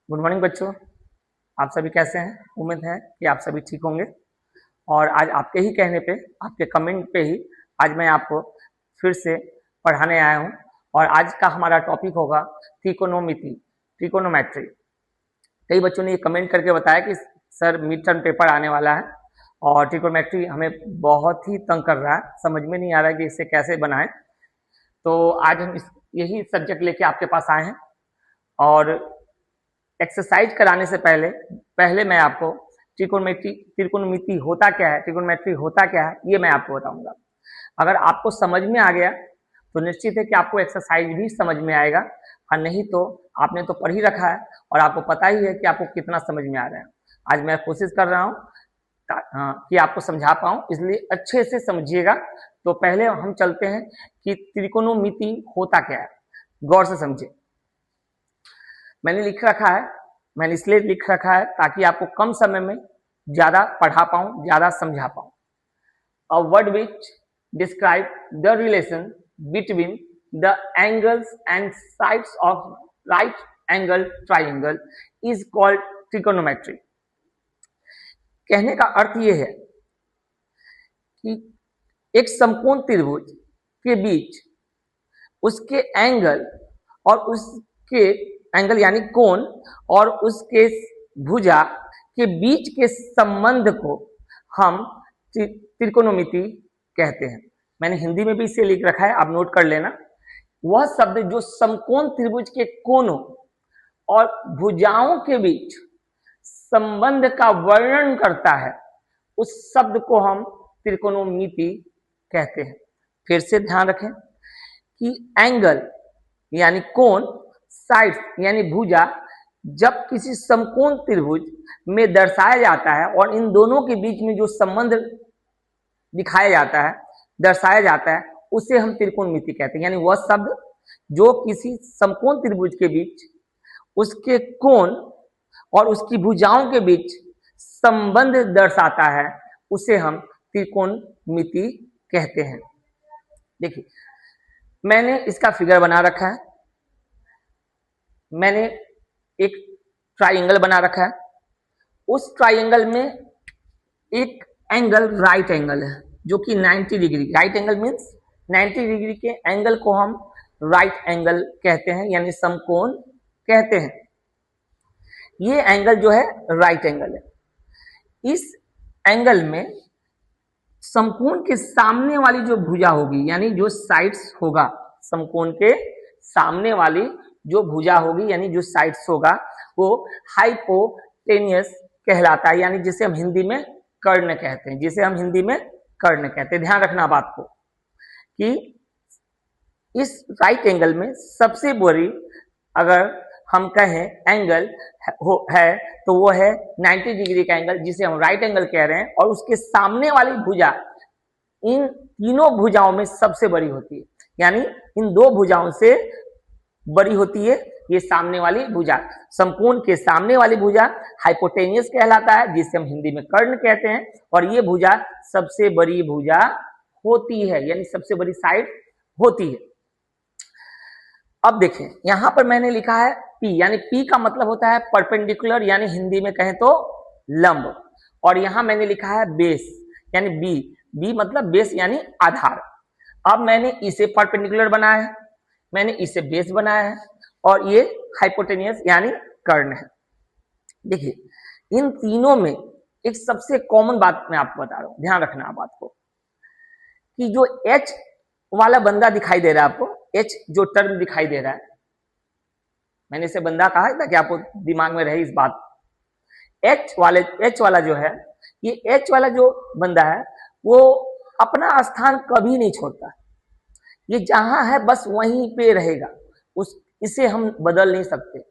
Good morning बच्चों। आप सभी कैसे हैं? उम्मीद है कि आप सभी ठीक होंगे। और आज आपके ही कहने पे, आपके कमेंट पे ही आज मैं आपको फिर से पढ़ाने आया हूं। और आज का हमारा टॉपिक होगा त्रिकोणमिति, ट्रिकोनोमेट्री। कई बच्चों ने ये कमेंट करके बताया कि सर मिड टर्म पेपर आने वाला है और ट्रिकोनोमेट्री हमें बहुत ही तंग कर रहा है, समझ में नहीं आ रहा है कि इसे कैसे बनाएं। तो आज हम यही सब्जेक्ट लेके आपके पास आए हैं। और एक्सरसाइज कराने से पहले मैं आपको त्रिकोणमिति होता क्या है, ट्रिकोनोमेट्री होता क्या है, ये मैं आपको बताऊंगा। अगर आपको समझ में आ गया तो निश्चित है कि आपको एक्सरसाइज भी समझ में आएगा, और नहीं तो आपने तो पढ़ ही रखा है और आपको पता ही है कि आपको कितना समझ में आ रहा है। आज मैं कोशिश कर रहा हूँ कि आपको समझा पाऊँ, इसलिए अच्छे से समझिएगा। तो पहले हम चलते हैं कि त्रिकोणमिति होता क्या है, गौर से समझे। मैंने इसलिए लिख रखा है ताकि आपको कम समय में ज्यादा पढ़ा पाऊं, ज्यादा समझा पाऊं। A word which describe the relation between the angles and sides of right angle triangle is called trigonometry. कहने का अर्थ यह है कि एक समकोण त्रिभुज के बीच उसके एंगल और उसके एंगल यानी कोण और उसके भुजा के बीच के संबंध को हम त्रिकोणमिति कहते हैं। मैंने हिंदी में भी इसे लिख रखा है, आप नोट कर लेना। वह शब्द जो समकोण त्रिभुज के कोणों और भुजाओं के बीच संबंध का वर्णन करता है, उस शब्द को हम त्रिकोणमिति कहते हैं। फिर से ध्यान रखें कि एंगल यानी कोण, साइड यानी भुजा जब किसी समकोण त्रिभुज में दर्शाया जाता है और इन दोनों के बीच में जो संबंध दिखाया जाता है, दर्शाया जाता है, उसे हम त्रिकोणमिति कहते हैं। यानी वह शब्द जो किसी समकोण त्रिभुज के बीच उसके कोण और उसकी भुजाओं के बीच संबंध दर्शाता है, उसे हम त्रिकोणमिति कहते हैं। देखिए, मैंने इसका फिगर बना रखा है। मैंने एक ट्राइंगल बना रखा है। उस ट्राइंगल में एक एंगल राइट एंगल है जो कि 90 degree, right angle means 90 degree के एंगल को हम राइट एंगल कहते हैं, यानी समकोण कहते हैं। ये एंगल जो है राइट एंगल है। इस एंगल में समकोण के सामने वाली जो भुजा होगी, यानी जो साइड्स होगा, समकोण के सामने वाली जो भुजा होगी यानी जो साइड्स होगा, वो हाइपोटेनियस कहलाता है, यानी जिसे हम हिंदी में कर्ण कहते हैं, जिसे हम हिंदी में कर्ण कहते हैं। ध्यान रखना बात को कि इस राइट एंगल में सबसे बड़ी अगर हम कहें एंगल है तो वो है 90 डिग्री का एंगल, जिसे हम राइट एंगल कह रहे हैं। और उसके सामने वाली भुजा इन तीनों भुजाओं में सबसे बड़ी होती है, यानी इन दो भुजाओं से बड़ी होती है ये सामने वाली भुजा। समकोण के सामने वाली भुजा हाइपोटेनियस कहलाता है, जिसे हम हिंदी में कर्ण कहते हैं। और ये भुजा सबसे बड़ी भुजा होती है, यानी सबसे बड़ी साइड होती है। अब देखें, यहां पर मैंने लिखा है P, यानी P का मतलब होता है परपेंडिकुलर, यानी हिंदी में कहें तो लंब। और यहां मैंने लिखा है बेस, यानी B मतलब बेस यानी आधार। अब मैंने इसे परपेंडिकुलर बनाया है, मैंने इसे बेस बनाया है, और ये हाइपोटेनियस यानी कर्ण है। देखिए, इन तीनों में एक सबसे कॉमन बात मैं आपको बता रहा हूं, ध्यान रखना बात को, कि जो H वाला बंदा दिखाई दे रहा है आपको, H जो टर्म दिखाई दे रहा है, मैंने इसे बंदा कहा है ताकि आपको दिमाग में रहे इस बात। H वाला जो है, ये H वाला जो बंदा है वो अपना स्थान कभी नहीं छोड़ता। ये जहां है बस वहीं पे रहेगा, इसे हम बदल नहीं सकते।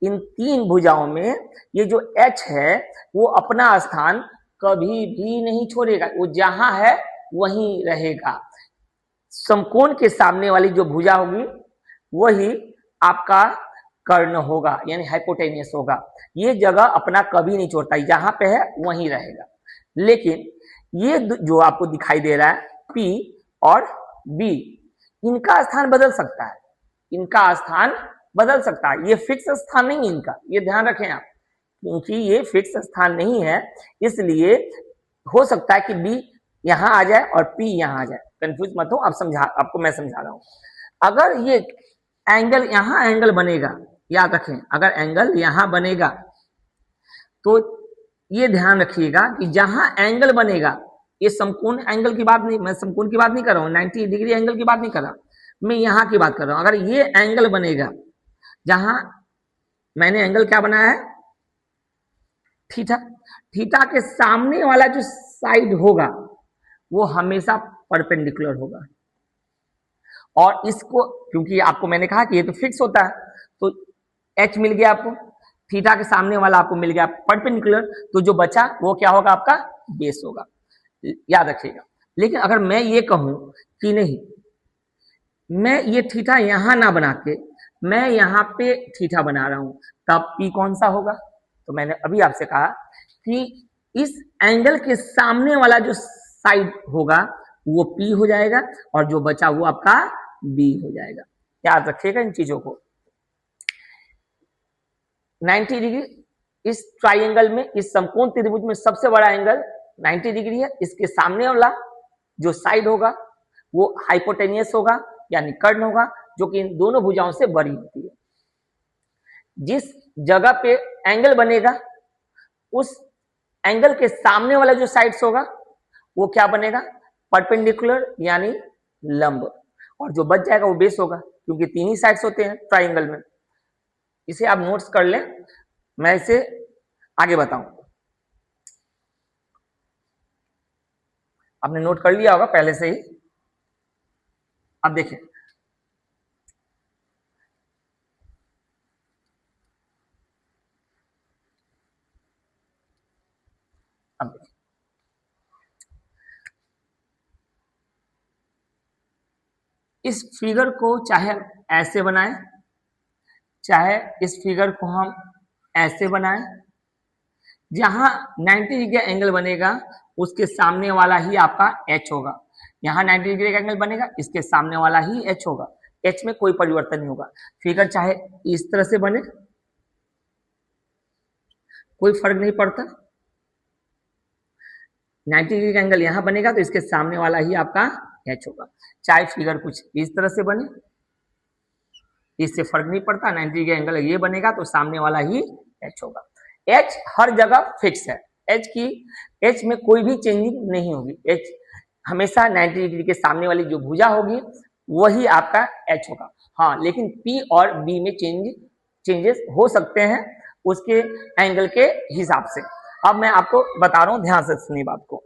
इन तीन भुजाओं में ये जो H है वो अपना स्थान कभी भी नहीं छोड़ेगा, वो जहां है वहीं रहेगा। समकोण के सामने वाली जो भुजा होगी वही आपका कर्ण होगा, यानी हाइपोटेनियस होगा। ये जगह अपना कभी नहीं छोड़ता, जहां पे है वहीं रहेगा। लेकिन ये जो आपको दिखाई दे रहा है P और B, इनका स्थान बदल सकता है, इनका स्थान बदल सकता है, ये फिक्स स्थान नहीं है इनका, ये ध्यान रखें आप, क्योंकि ये फिक्स स्थान नहीं है, इसलिए हो सकता है कि बी यहां आ जाए और पी यहां आ जाए। कंफ्यूज मत हो, आपको मैं समझा रहा हूं। अगर ये एंगल यहां एंगल बनेगा, याद रखें, अगर एंगल यहां बनेगा तो ये ध्यान रखिएगा कि जहां एंगल बनेगा, ये समकोण एंगल की बात नहीं, मैं समकोण की बात नहीं कर रहा हूं, 90 डिग्री एंगल की बात नहीं कर रहा, मैं यहां की बात कर रहा हूं। अगर ये एंगल बनेगा, जहां मैंने एंगल क्या बनाया है, थीटा, थीटा के सामने वाला जो साइड होगा वो हमेशा परपेंडिकुलर होगा। और इसको, क्योंकि आपको मैंने कहा कि ये तो फिक्स होता है, तो एच मिल गया आपको, थीटा के सामने वाला आपको मिल गया परपेंडिकुलर, तो जो बचा वो क्या होगा, आपका बेस होगा, याद रखिएगा। लेकिन अगर मैं ये कहूं कि नहीं, मैं ये थीटा यहां ना बना के मैं यहां पे थीटा बना रहा हूं, तब पी कौन सा होगा? तो मैंने अभी आपसे कहा कि इस एंगल के सामने वाला जो साइड होगा वो पी हो जाएगा, और जो बचा वो आपका बी हो जाएगा। याद रखिएगा इन चीजों को। 90 डिग्री इस ट्राइंगल में, इस समकोण त्रिभुज में सबसे बड़ा एंगल 90 डिग्री है। इसके सामने वाला जो साइड होगा वो हाइपोटेनियस होगा, यानी कर्ण होगा, जो कि इन दोनों भुजाओं से बड़ी होती है। जिस जगह पे एंगल बनेगा उस एंगल के सामने वाला जो साइड्स होगा वो क्या बनेगा, परपेंडिकुलर यानी लंब, और जो बच जाएगा वो बेस होगा, क्योंकि तीन ही साइड्स होते हैं ट्राइंगल में। इसे आप नोट्स कर लें, मैं इसे आगे बताऊं। आपने नोट कर लिया होगा पहले से ही। अब देखिए, अब देखिए, इस फिगर को चाहे ऐसे बनाएं, चाहे इस फिगर को हम ऐसे बनाएं, जहां 90 डिग्री का एंगल बनेगा उसके सामने वाला ही आपका एच होगा। यहाँ 90 डिग्री का एंगल बनेगा, इसके सामने वाला ही एच होगा, एच में कोई परिवर्तन नहीं होगा। फिगर चाहे इस तरह से बने, कोई फर्क नहीं पड़ता। 90 डिग्री का एंगल यहां बनेगा तो इसके सामने वाला ही आपका एच होगा। चाहे फिगर कुछ इस तरह से बने, इससे फर्क नहीं पड़ता, 90 डिग्री एंगल ये बनेगा तो सामने वाला ही एच होगा। एच हर जगह फिक्स है, एच में कोई भी चेंजिंग नहीं होगी। एच हमेशा 90 डिग्री के सामने वाली जो भुजा होगी वही आपका एच होगा। हाँ, लेकिन पी और बी में चेंजेस हो सकते हैं उसके एंगल के हिसाब से। अब मैं आपको बता रहा हूं, ध्यान से सुनिए बात को।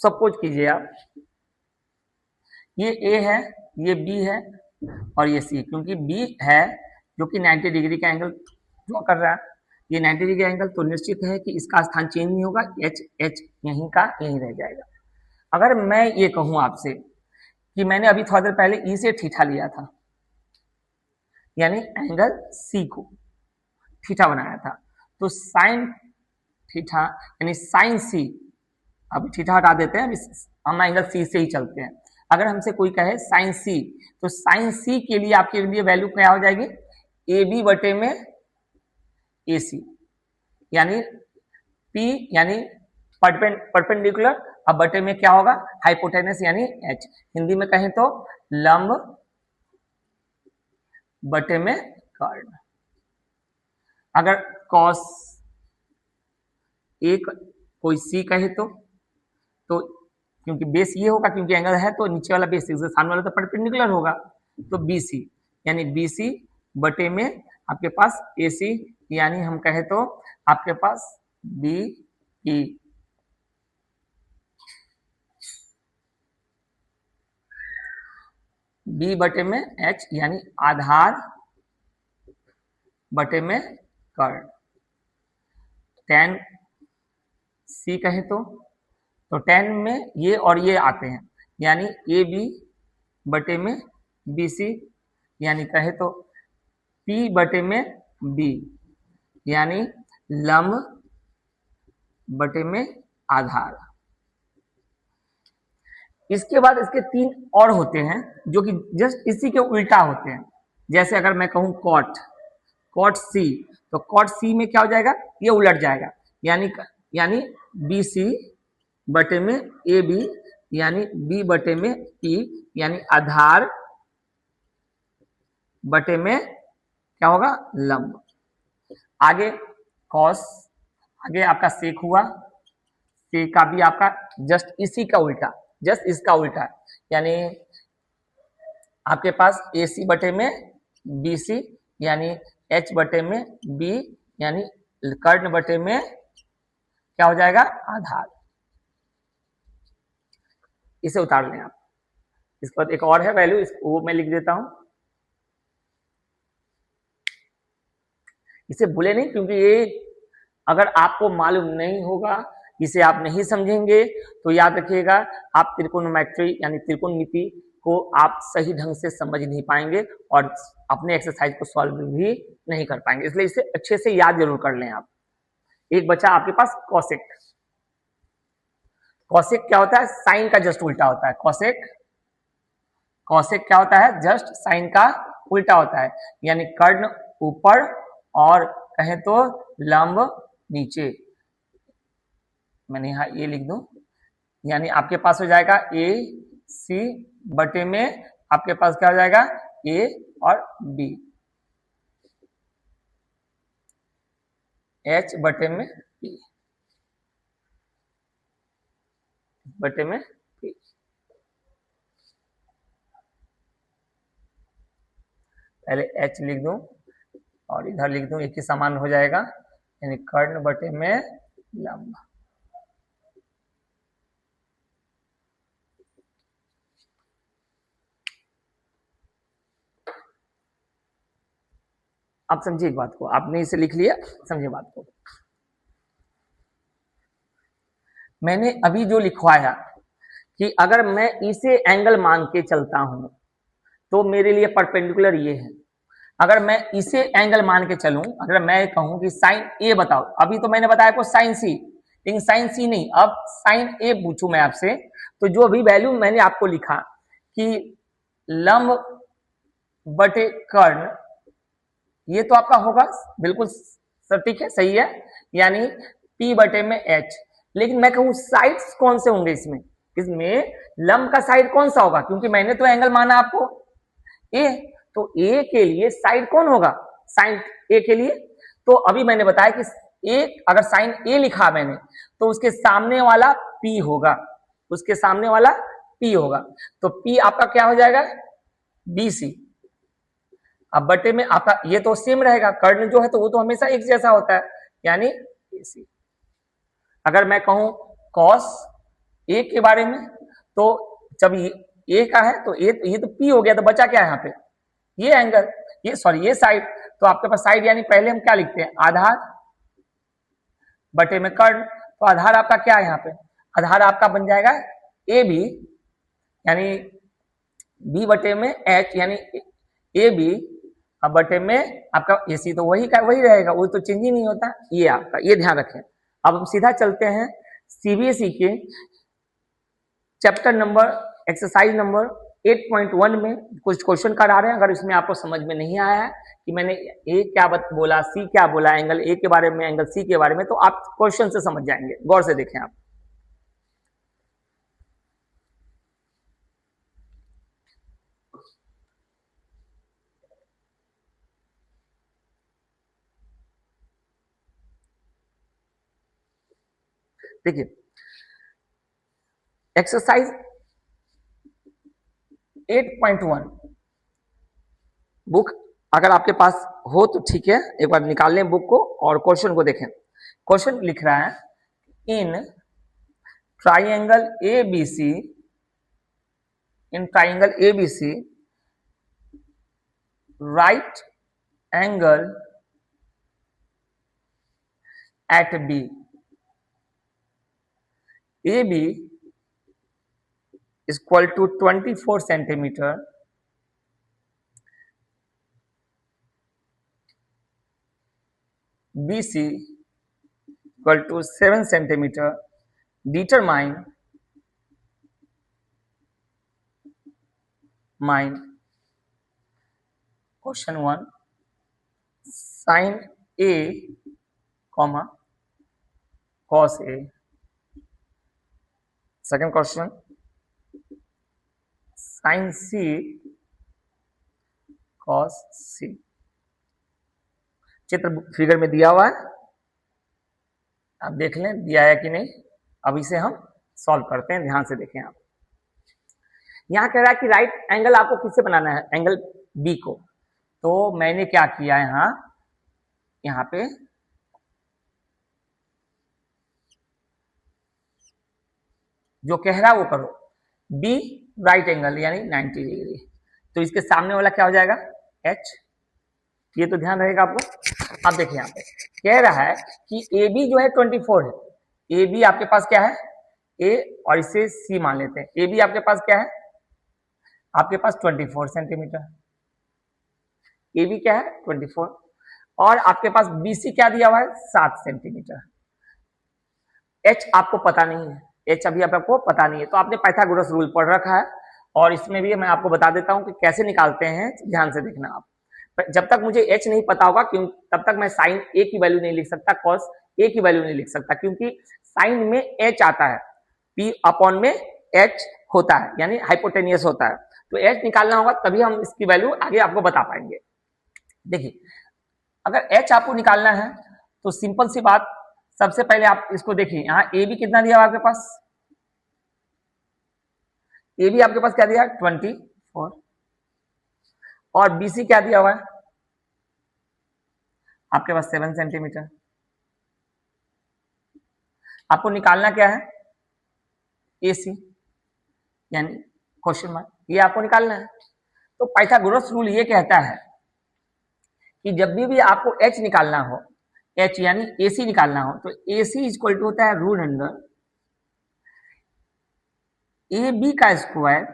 सपोज कीजिए आप, ये ए है, ये बी है और ये सी, क्योंकि बी है जो कि 90 डिग्री का एंगल ड्रॉ कर रहा है, ये 90 डिग्री एंगल, तो निश्चित है कि इसका स्थान चेंज नहीं होगा, एच एच यहीं का यहीं रह जाएगा। अगर मैं ये कहूं आपसे कि मैंने अभी थोड़ा देर पहले ई से थीटा लिया था, यानी एंगल सी को थीटा बनाया था, तो साइन थीटा यानी साइन सी, अब थीटा हटा देते हैं, हम एंगल सी से ही चलते हैं। अगर हमसे कोई कहे साइन सी, तो साइन सी के लिए आपके लिए वैल्यू क्या हो जाएगी, ए बी बटे में ए सी, यानी पी यानी परपेंडिकुलर, अब बटे में क्या होगा, हाइपोटेनस यानी एच, हिंदी में कहें तो लंब बटे में कर्ण। अगर कॉस ए कोई सी कहे तो क्योंकि बेस ये होगा, क्योंकि एंगल है तो नीचे वाला बेस, इसके सामने वाला तो परपेंडिकुलर होगा, तो बी सी यानी बी सी बटे में आपके पास ए सी, यानी हम कहे तो आपके पास बी ई। बी बटे में एच यानी आधार बटे में कर्ण। टेन सी कहे तो 10 में ये और ये आते हैं, यानी ए बी बटे में बी सी, यानी कहे तो पी बटे में बी, यानी लंब बटे में आधार। इसके बाद इसके तीन और होते हैं जो कि जस्ट इसी के उल्टा होते हैं। जैसे अगर मैं कहूं कॉट, कॉट सी, तो कॉट सी में क्या हो जाएगा, ये उलट जाएगा, यानी यानी बी सी बटे में ए बी, यानी बी बटे में पी, यानी आधार बटे में क्या होगा, लंब। आगे कॉस, आगे आपका सेक हुआ, सेक का भी आपका जस्ट इसी का उल्टा, जस्ट इसका उल्टा, यानी आपके पास ए सी बटे में बी सी, यानी एच बटे में बी, यानी कर्ण बटे में क्या हो जाएगा, आधार। इसे उतार लें आप। इसके बाद एक और है वैल्यू, वो मैं लिख देता हूं, इसे भूले नहीं, क्योंकि ये अगर आपको मालूम नहीं होगा, इसे आप नहीं समझेंगे, तो याद रखिएगा आप त्रिकोणमिति यानी त्रिकोणमिति को आप सही ढंग से समझ नहीं पाएंगे और अपने एक्सरसाइज को सॉल्व भी नहीं कर पाएंगे। इसलिए इसे अच्छे से याद जरूर कर लें आप। एक बचा आपके पास कॉसेक। कॉसेक क्या होता है, साइन का जस्ट उल्टा होता है। कॉसेक, कॉसेक क्या होता है, जस्ट साइन का उल्टा होता है, यानी कर्ण ऊपर और कहें तो लंब नीचे। मैंने यहां ए लिख दूं, यानी आपके पास हो जाएगा ए सी बटे में आपके पास क्या हो जाएगा, ए और बी, एच बटे में पी, बटे में पी। पहले एच लिख दूं और इधर लिख दूं, एक ही समान हो जाएगा, यानी कर्ण बटे में लंब। आप समझिए एक बात को, आपने इसे लिख लिया, समझिए बात को। मैंने अभी जो लिखवाया कि अगर मैं इसे एंगल मान के चलता हूं तो मेरे लिए परपेंडिकुलर ये है। अगर मैं इसे एंगल मान के चलूं, अगर मैं कहूं कि साइन ए बताओ, अभी तो मैंने बताया आपको साइन सी, लेकिन साइन सी नहीं, अब साइन ए पूछूं मैं आपसे, तो जो भी वैल्यू मैंने आपको लिखा कि लंब बटे कर्ण, ये तो आपका होगा बिल्कुल सटीक है, सही है, यानी P बटे में H। लेकिन मैं कहूं साइड्स कौन से होंगे इसमें, इसमें लंब का साइड कौन सा होगा, क्योंकि मैंने तो एंगल माना आपको ए, तो ए के लिए साइड कौन होगा, साइन ए के लिए। तो अभी मैंने बताया कि ए, अगर साइन ए लिखा मैंने, तो उसके सामने वाला P होगा, उसके सामने वाला P होगा, तो P आपका क्या हो जाएगा, BC। अब बटे में आपका ये तो सेम रहेगा, कर्ण जो है तो वो तो हमेशा एक जैसा होता है, यानी AC। अगर मैं कहूं कॉस ए के बारे में, तो जब ये का है तो ये तो P हो गया, तो बचा क्या है यहाँ पे, ये एंगल, ये सॉरी ये साइड, तो आपके पास साइड यानी पहले हम क्या लिखते हैं, आधार बटे में कर्ण। तो आधार आपका क्या है यहाँ पे, आधार आपका बन जाएगा ए बी, यानी बी बटे में एच, यानी ए बी, अब बटे में आपका ए सी, तो वही का वही रहेगा, वो तो चेंज ही नहीं होता, ये आपका, ये ध्यान रखें। अब हम सीधा चलते हैं सीबीएसई के चैप्टर नंबर, एक्सरसाइज नंबर 8.1 में कुछ क्वेश्चन करा रहे हैं। अगर इसमें आपको समझ में नहीं आया है कि मैंने ए क्या बोला, सी क्या बोला, एंगल ए के बारे में, एंगल सी के बारे में, तो आप क्वेश्चन से समझ जाएंगे, गौर से देखें आप। देखिए एक्सरसाइज 8.1 बुक अगर आपके पास हो तो ठीक है, एक बार निकाल लें बुक को और क्वेश्चन को देखें। क्वेश्चन लिख रहा है, in triangle ABC, in triangle ABC right angle at B, AB is equal to 24 centimeter, BC equal to 7 centimeter. Determine mine question 1 sine A comma cos A. Second question sine C cos C. चित्र figure में दिया हुआ है, आप देख लें दिया है कि नहीं। अब इसे हम सॉल्व करते हैं, ध्यान से देखें आप। यहां कह रहा है कि राइट एंगल आपको किससे बनाना है, एंगल बी को। तो मैंने क्या किया यहाँ पे जो कह रहा है वो करो। बी राइट एंगल यानी 90 डिग्री, तो इसके सामने वाला क्या हो जाएगा, एच। ये तो ध्यान रहेगा आपको। अब देखिए यहाँ पे कह रहा है कि ए बी जो है 24 है। ए बी आपके पास क्या है, ए, और इसे सी मान लेते हैं। ए बी आपके पास क्या है, आपके पास 24 सेंटीमीटर। ए बी क्या है 24, और आपके पास बी सी क्या दिया हुआ है 7 सेंटीमीटर। एच आपको पता नहीं है, एच अभी आपको पता नहीं है, तो आपने पाइथागोरस रूल पढ़ रखा है, और इसमें भी मैं आपको बता देता हूं कि कैसे निकालते हैं, ध्यान से देखना आप। जब तक मुझे एच नहीं पता होगा, क्यों, तब तक मैं साइन ए की वैल्यू नहीं लिख सकता, कॉस ए की वैल्यू नहीं लिख सकता, क्योंकि साइन में एच आता है, पी अपॉन में एच होता है, यानी हाइपोटेनियस होता है। तो एच निकालना होगा, तभी हम इसकी वैल्यू आगे आपको बता पाएंगे। देखिए अगर एच आपको निकालना है तो सिंपल सी बात, सबसे पहले आप इसको देखिए, यहाँ ए बी कितना दिया हुआ आपके पास, ए बी आपके पास क्या दिया 24, और बी सी क्या दिया हुआ है आपके पास 7 सेंटीमीटर। आपको निकालना क्या है, ए सी यानी क्वेश्चन मार्क, ये आपको निकालना है। तो पाइथागोरस रूल ये कहता है कि जब भी आपको एच निकालना हो, एच यानी ए सी निकालना हो, तो ए सी इक्वल टू होता है रूट अंडर ए बी का स्क्वायर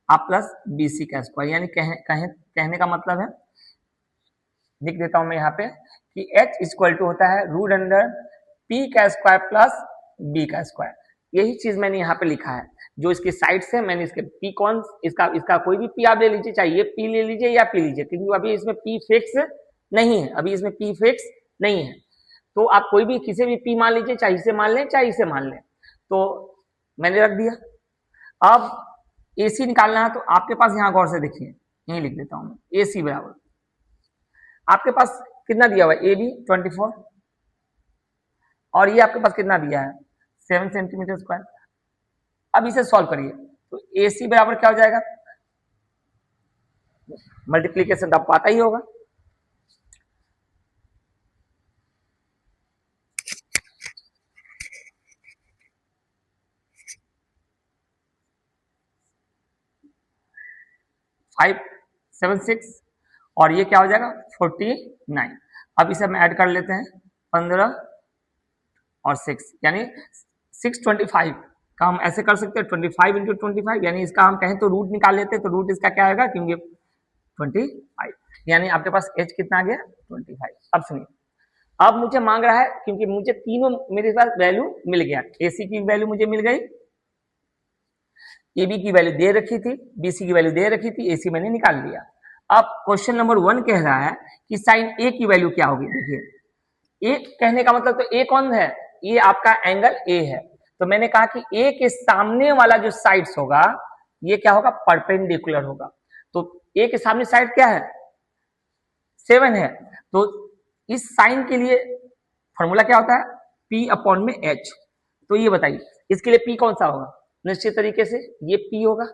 आप प्लस बी सी का स्क्वायर, यानी कहने का मतलब है, लिख देता हूं मैं यहाँ पे कि h इक्वल टू होता है रूट अंडर p का स्क्वायर प्लस b का स्क्वायर। यही चीज मैंने यहाँ पे लिखा है, जो इसकी साइड से मैंने इसके p कौन, इसका कोई भी p आप ले लीजिए, चाहे ये p ले लीजिए या p लीजिए, क्योंकि अभी इसमें p फिक्स नहीं है, अभी इसमें p फिक्स नहीं है। तो आप कोई भी किसी भी p मान लीजिए, चाहे इसे मान लें चाहे इसे मान लें। तो मैंने रख दिया। अब AC निकालना है, तो आपके पास यहाँ गौर से देखिए, यही लिख देता हूँ मैं, AC बराबर आपके पास कितना दिया हुआ है, ए बी 24, और ये आपके पास कितना दिया है 7 सेंटीमीटर स्क्वायर। अब इसे सॉल्व करिए, तो ए सी बराबर क्या हो जाएगा, मल्टीप्लीकेशन आपको आता ही होगा, फाइव 7 6, और ये क्या हो जाएगा 49। अब इसे हम ऐड कर लेते हैं, 15 और 6 यानी 625 का हम ऐसे कर सकते हैं, 25 इंटू 25, यानी इसका हम कहें तो रूट निकाल लेते हैं, तो रूट इसका क्या आएगा, क्योंकि 25, यानी आपके पास एच कितना आ गया 25। अब सुनिए, अब मुझे मांग रहा है, क्योंकि मुझे तीनों मेरे पास वैल्यू मिल गया, एसी की वैल्यू मुझे मिल गई, ए बी की वैल्यू दे रखी थी, बी सी की वैल्यू दे रखी थी, एसी मैंने निकाल लिया। अब क्वेश्चन नंबर 1 कह रहा है कि साइन ए की वैल्यू क्या होगी। देखिए ए कहने का मतलब, तो ए कौन है, ये आपका एंगल ए है, तो मैंने कहा कि ए के सामने वाला जो साइड्स होगा ये क्या होगा, परपेंडिकुलर होगा। तो ए के सामने साइड क्या है 7 है, तो इस साइन के लिए फॉर्मूला क्या होता है P अपॉन में H। तो ये बताइए इसके लिए P कौन सा होगा, निश्चित तरीके से ये P होगा,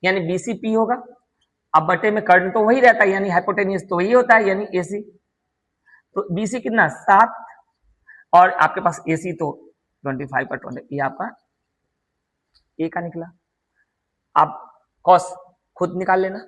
यानी BC P होगा। अब बटे में कर्ण तो वही रहता है, यानी हाइपोटेनियस तो वही होता है, यानी AC। तो BC कितना 7, और आपके पास AC तो 25 पर 20, ये आपका A का निकला। आप कॉस खुद निकाल लेना।